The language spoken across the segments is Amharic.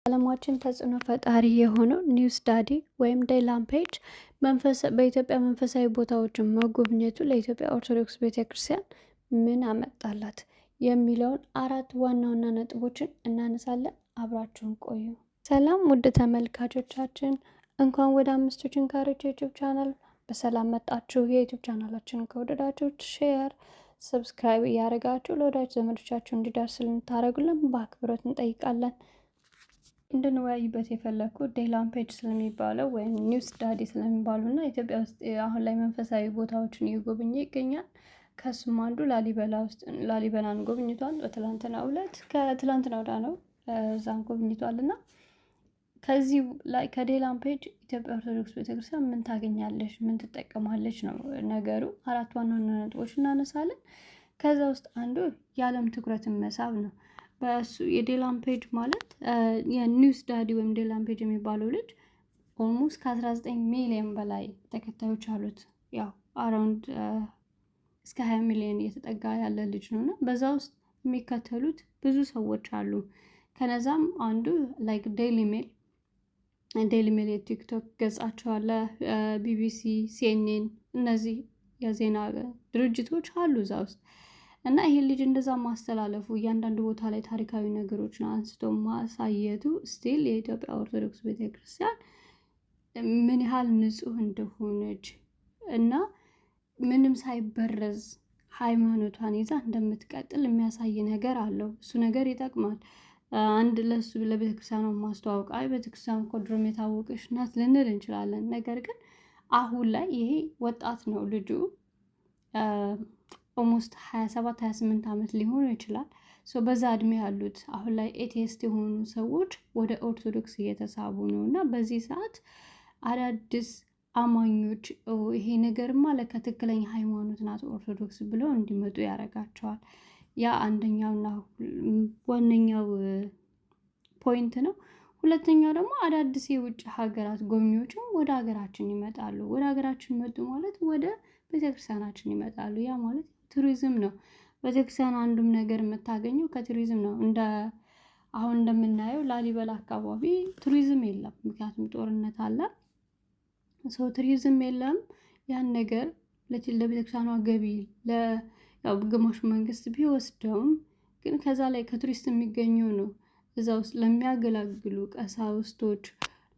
ዓለማችን ተጽዕኖ ፈጣሪ የሆነው ኒውስ ዳዲ ወይም ዴይላም ፔጅ በኢትዮጵያ መንፈሳዊ ቦታዎችን መጎብኘቱ ለኢትዮጵያ ኦርቶዶክስ ቤተክርስቲያን ምን አመጣላት የሚለውን 4 ዋና ዋና ነጥቦችን እናነሳለን። አብራችሁን ቆዩ። ሰላም ውድ ተመልካቾቻችን፣ እንኳን ወደ አምስቱ ችንካሮች የዩቲዩብ ቻናል በሰላም መጣችሁ። የዩቲዩብ ቻናላችንን ከወደዳችሁ ሼር፣ ሰብስክራይብ እያደረጋችሁ ለወዳጅ ዘመዶቻችሁ እንዲደርስልን ታደርጉልን በአክብሮት እንጠይቃለን። እንድንወያይበት የፈለኩት ዴይላም ፔጅ ስለሚባለው ወይም ኒውስ ዳዲ ስለሚባሉና ኢትዮጵያ ውስጥ አሁን ላይ መንፈሳዊ ቦታዎችን እየጎበኘ ይገኛል። ከሱም አንዱ ላሊበላን ጎብኝቷል። በትላንትናው ዕለት ከትላንትና ወዲያ ነው እዛን ጎብኝቷልና ከዚህ ላይ ከዴይላም ፔጅ ኢትዮጵያ ኦርቶዶክስ ቤተክርስቲያን ምን ታገኛለች፣ ምን ትጠቀማለች ነው ነገሩ። 4 ዋና ዋና ነጥቦች እናነሳለን። ከዛ ውስጥ አንዱ የዓለም ትኩረትን መሳብ ነው። በሱ የዴይላም ፔጅ ማለት የኒውስ ዳዲ ወይም ዴይላም ፔጅ የሚባለው ልጅ ኦልሞስት ከ19 ሚሊዮን በላይ ተከታዮች አሉት። ያው አራውንድ እስከ 20 ሚሊዮን እየተጠጋ ያለ ልጅ ነውና በዛ ውስጥ የሚከተሉት ብዙ ሰዎች አሉ። ከነዛም አንዱ ላይክ ዴይሊ ሜል የቲክቶክ ገጻቸው አለ፣ ቢቢሲ፣ ሲኤንኤን እነዚህ የዜና ድርጅቶች አሉ እዛ ውስጥ እና ይሄ ልጅ እንደዛ ማስተላለፉ እያንዳንዱ ቦታ ላይ ታሪካዊ ነገሮችን አንስቶ ማሳየቱ ስቲል የኢትዮጵያ ኦርቶዶክስ ቤተክርስቲያን ምን ያህል ንጹህ እንደሆነች እና ምንም ሳይበረዝ ሃይማኖቷን ይዛ እንደምትቀጥል የሚያሳይ ነገር አለው። እሱ ነገር ይጠቅማል። አንድ ለሱ ለቤተክርስቲያኗ ማስተዋወቅ ቤተክርስቲያን እኮ ድሮም የታወቀች ናት ልንል እንችላለን። ነገር ግን አሁን ላይ ይሄ ወጣት ነው ልጁ ኦልሞስት 27-28 ዓመት ሊሆኑ ይችላል። በዛ እድሜ ያሉት አሁን ላይ ኤቲስት የሆኑ ሰዎች ወደ ኦርቶዶክስ እየተሳቡ ነው እና በዚህ ሰዓት አዳዲስ አማኞች ይሄ ነገርማ ለትክክለኛ ሃይማኖት ናት ኦርቶዶክስ ብለው እንዲመጡ ያደርጋቸዋል። ያ አንደኛውና ዋነኛው ፖይንት ነው። ሁለተኛው ደግሞ አዳዲስ የውጭ ሀገራት ጎብኚዎችም ወደ ሀገራችን ይመጣሉ። ወደ ሀገራችን መጡ ማለት ወደ ቤተክርስቲያናችን ይመጣሉ። ያ ማለት ቱሪዝም ነው። ቤተክርስቲያን አንዱም ነገር የምታገኘው ከቱሪዝም ነው። አሁን እንደምናየው ላሊበላ አካባቢ ቱሪዝም የለም፣ ምክንያቱም ጦርነት አለ። ቱሪዝም የለም። ያን ነገር ለቤተክርስቲያኗ ገቢ ያው ግማሽ መንግስት ቢወስደውም ግን ከዛ ላይ ከቱሪስት የሚገኘው ነው እዛ ውስጥ ለሚያገለግሉ ቀሳውስቶች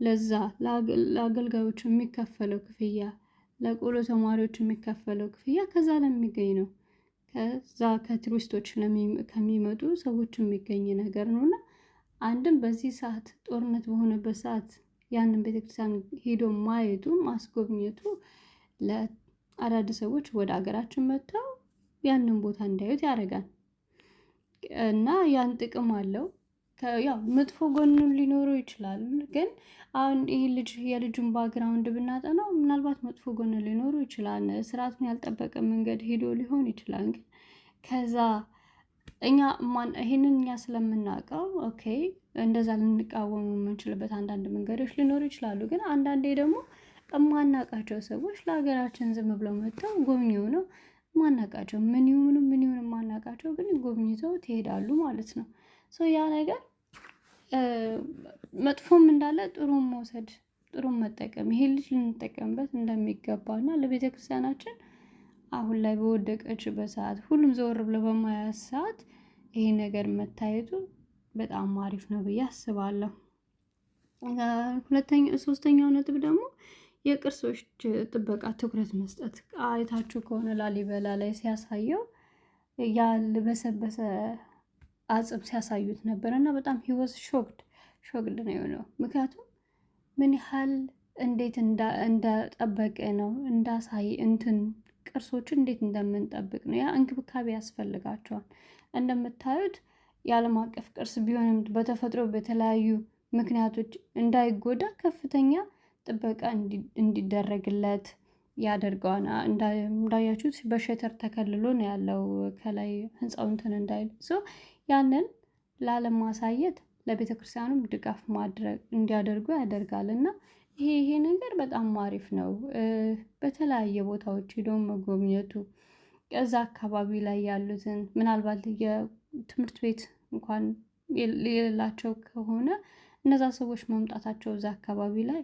ለዛ ለአገልጋዮች የሚከፈለው ክፍያ፣ ለቆሎ ተማሪዎች የሚከፈለው ክፍያ ከዛ ለሚገኝ ነው። ከዛ ከቱሪስቶች ከሚመጡ ሰዎች የሚገኝ ነገር ነውና አንድም በዚህ ሰዓት ጦርነት በሆነበት ሰዓት ያንን ቤተክርስቲያን ሄዶ ማየቱ ማስጎብኘቱ ለአዳዲስ ሰዎች ወደ ሀገራችን መጥተው ያንን ቦታ እንዲያዩት ያደርጋል እና ያን ጥቅም አለው። ያው መጥፎ ጎኑን ሊኖረው ይችላል። ግን አሁን ይሄ ልጅ የልጁን ባክግራውንድ ብናጠናው ምናልባት መጥፎ ጎን ሊኖረው ይችላል። ስርዓቱን ያልጠበቀ መንገድ ሄዶ ሊሆን ይችላል። ግን ከዛ ይሄንን እኛ ስለምናውቀው ኦኬ እንደዛ ልንቃወሙ የምንችልበት አንዳንድ መንገዶች ሊኖሩ ይችላሉ። ግን አንዳንዴ ደግሞ የማናውቃቸው ሰዎች ለሀገራችን ዝም ብለው መጥተው ጎብኚው ነው ማናውቃቸው ምን ይሁን ማናውቃቸው ግን ጎብኝተው ትሄዳሉ ማለት ነው። ያ ነገር መጥፎም እንዳለ ጥሩም መውሰድ ጥሩም መጠቀም ይሄ ልጅ ልንጠቀምበት እንደሚገባና ለቤተክርስቲያናችን አሁን ላይ በወደቀችበት ሰዓት ሁሉም ዘወር ብሎ በማያት ሰዓት ይሄ ነገር መታየቱ በጣም አሪፍ ነው ብዬ አስባለሁ። ሶስተኛው ነጥብ ደግሞ የቅርሶች ጥበቃ ትኩረት መስጠት። አይታችሁ ከሆነ ላሊበላ ላይ ሲያሳየው ያልበሰበሰ አጽም ሲያሳዩት ነበር እና በጣም ህይወት ሾክድ ነው የሆነው። ምክንያቱም ምን ያህል እንዴት እንደጠበቀ ነው እንዳሳይ ቅርሶችን እንዴት እንደምንጠብቅ ነው። ያ እንክብካቤ ያስፈልጋቸዋል። እንደምታዩት የዓለም አቀፍ ቅርስ ቢሆንም በተፈጥሮ በተለያዩ ምክንያቶች እንዳይጎዳ ከፍተኛ ጥበቃ እንዲደረግለት ያደርገዋል። እንዳያችሁት በሸተር ተከልሎ ነው ያለው ከላይ ህንፃው እንዳይል ያንን ላለማሳየት ለቤተክርስቲያኑም ድጋፍ ማድረግ እንዲያደርጉ ያደርጋል እና ይሄ ነገር በጣም አሪፍ ነው። በተለያየ ቦታዎች ሄዶ መጎብኘቱ እዛ አካባቢ ላይ ያሉትን ምናልባት የትምህርት ቤት እንኳን የሌላቸው ከሆነ እነዛ ሰዎች መምጣታቸው እዛ አካባቢ ላይ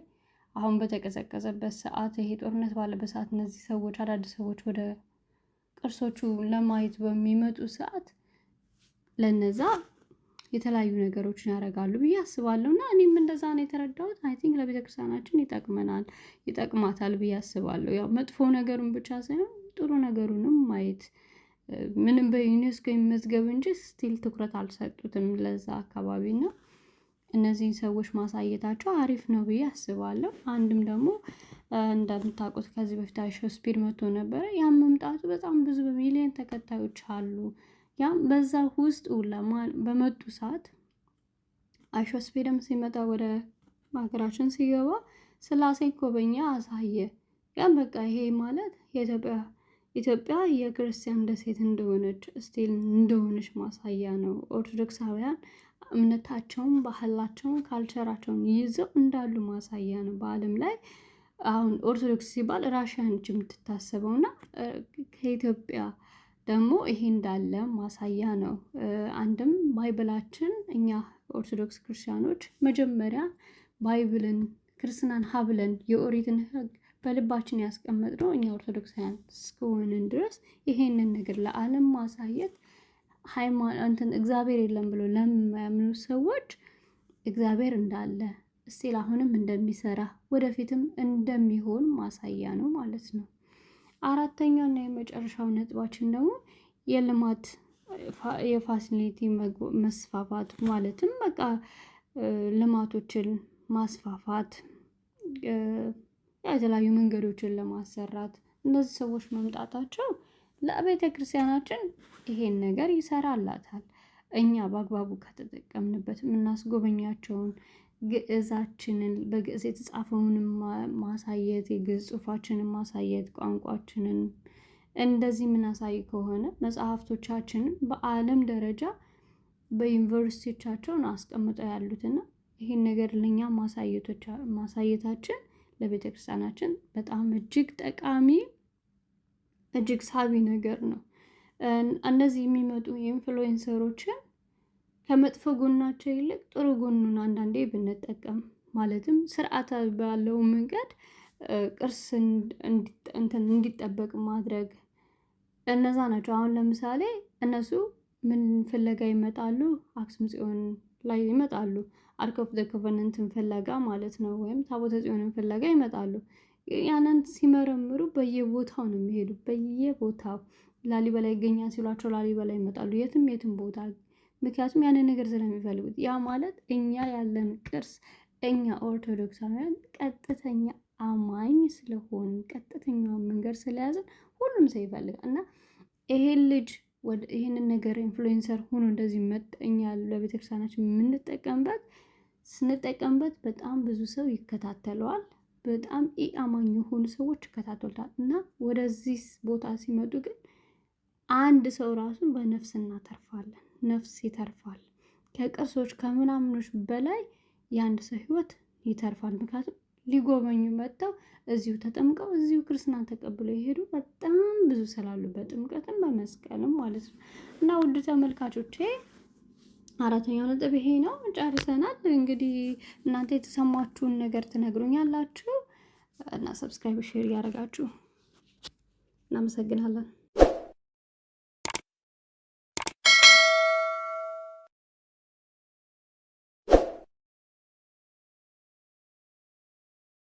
አሁን በተቀዘቀዘበት ሰዓት፣ ይሄ ጦርነት ባለበት ሰዓት እነዚህ ሰዎች አዳዲስ ሰዎች ወደ ቅርሶቹ ለማየት በሚመጡ ሰዓት ለነዛ የተለያዩ ነገሮችን ያደርጋሉ ብዬ አስባለሁ። እና እኔም እንደዛ ነው የተረዳሁት። አይ ቲንክ ለቤተክርስቲያናችን ይጠቅማታል ብዬ አስባለሁ። ያው መጥፎ ነገሩን ብቻ ሳይሆን ጥሩ ነገሩንም ማየት ምንም በዩኔስኮ የሚመዝገብ እንጂ ስቲል ትኩረት አልሰጡትም ለዛ አካባቢ ነው። እነዚህን ሰዎች ማሳየታቸው አሪፍ ነው ብዬ አስባለሁ። አንድም ደግሞ እንደምታውቁት ከዚህ በፊት አይሾስፒድ መጥቶ ነበረ። ያም መምጣቱ በጣም ብዙ በሚሊዮን ተከታዮች አሉ። ያም በዛ ውስጥ በመጡ ሰዓት አይሾስፒድም ሲመጣ ወደ ሀገራችን ሲገባ ስላሴ ጎበኛ አሳየ። ያም በቃ ይሄ ማለት ኢትዮጵያ የክርስቲያን ደሴት እንደሆነች ስቲል እንደሆነች ማሳያ ነው። ኦርቶዶክሳውያን እምነታቸውን፣ ባህላቸውን፣ ካልቸራቸውን ይዘው እንዳሉ ማሳያ ነው። በዓለም ላይ አሁን ኦርቶዶክስ ሲባል ራሽያ ነች የምትታሰበው እና ከኢትዮጵያ ደግሞ ይሄ እንዳለ ማሳያ ነው። አንድም ባይብላችን እኛ ኦርቶዶክስ ክርስቲያኖች መጀመሪያ ባይብልን ክርስትናን ሀብለን የኦሪትን ሕግ በልባችን ያስቀመጥነው እኛ ኦርቶዶክሳውያን እስከሆንን ድረስ ይሄንን ነገር ለዓለም ማሳየት እግዚአብሔር የለም ብሎ ለማያምኑ ሰዎች እግዚአብሔር እንዳለ እስቲል አሁንም እንደሚሰራ ወደፊትም እንደሚሆን ማሳያ ነው ማለት ነው። አራተኛው እና የመጨረሻው ነጥባችን ደግሞ የልማት የፋሲሊቲ መስፋፋት ማለትም በቃ ልማቶችን ማስፋፋት፣ የተለያዩ መንገዶችን ለማሰራት እነዚህ ሰዎች መምጣታቸው ለቤተ ክርስቲያናችን ይሄን ነገር ይሰራላታል። እኛ በአግባቡ ከተጠቀምንበት የምናስጎበኛቸውን ግዕዛችንን በግዕዝ የተጻፈውንም ማሳየት፣ የግዕዝ ጽሑፋችንን ማሳየት፣ ቋንቋችንን እንደዚህ የምናሳይ ከሆነ መጽሐፍቶቻችንን በዓለም ደረጃ በዩኒቨርሲቲዎቻቸውን አስቀምጠው ያሉትና ይሄን ነገር ለኛ ማሳየታችን ለቤተ ክርስቲያናችን በጣም እጅግ ጠቃሚ እጅግ ሳቢ ነገር ነው። እነዚህ የሚመጡ ኢንፍሉዌንሰሮችን ከመጥፎ ጎናቸው ይልቅ ጥሩ ጎኑን አንዳንዴ ብንጠቀም፣ ማለትም ስርዓት ባለው መንገድ ቅርስ እንዲጠበቅ ማድረግ እነዛ ናቸው። አሁን ለምሳሌ እነሱ ምን ፍለጋ ይመጣሉ? አክሱም ጽዮን ላይ ይመጣሉ። አርክ ኦፍ ዘ ኮቨናንትን ፍለጋ ማለት ነው። ወይም ታቦተ ጽዮንን ፍለጋ ይመጣሉ። ያንን ሲመረምሩ በየቦታው ነው የሚሄዱ። በየቦታው ላሊበላ ይገኛል ሲሏቸው ላሊበላ ይመጣሉ። የትም ቦታ፣ ምክንያቱም ያንን ነገር ስለሚፈልጉት። ያ ማለት እኛ ያለን ቅርስ እኛ ኦርቶዶክሳውያን ቀጥተኛ አማኝ ስለሆን ቀጥተኛውን መንገድ ስለያዝን ሁሉም ሰው ይፈልጋል እና ይሄን ልጅ ይህንን ነገር ኢንፍሉዌንሰር ሆኖ እንደዚህ መጠኛ ለቤተክርስቲያናችን ስንጠቀምበት በጣም ብዙ ሰው ይከታተለዋል። በጣም ኢአማኝ የሆኑ ሰዎች ይከታተሉታል እና ወደዚህ ቦታ ሲመጡ ግን አንድ ሰው ራሱን በነፍስ እናተርፋለን። ነፍስ ይተርፋል። ከቅርሶች ከምናምኖች በላይ የአንድ ሰው ህይወት ይተርፋል። ምክንያቱም ሊጎበኙ መጥተው እዚሁ ተጠምቀው እዚሁ ክርስትናን ተቀብለው የሄዱ በጣም ብዙ ስላሉ በጥምቀትም በመስቀልም ማለት ነው። እና ውድ ተመልካቾቼ አራተኛው ነጥብ ይሄ ነው። ጨርሰናል። እንግዲህ እናንተ የተሰማችሁን ነገር ትነግሩኛላችሁ እና ሰብስክራይብ፣ ሼር እያደረጋችሁ እናመሰግናለን።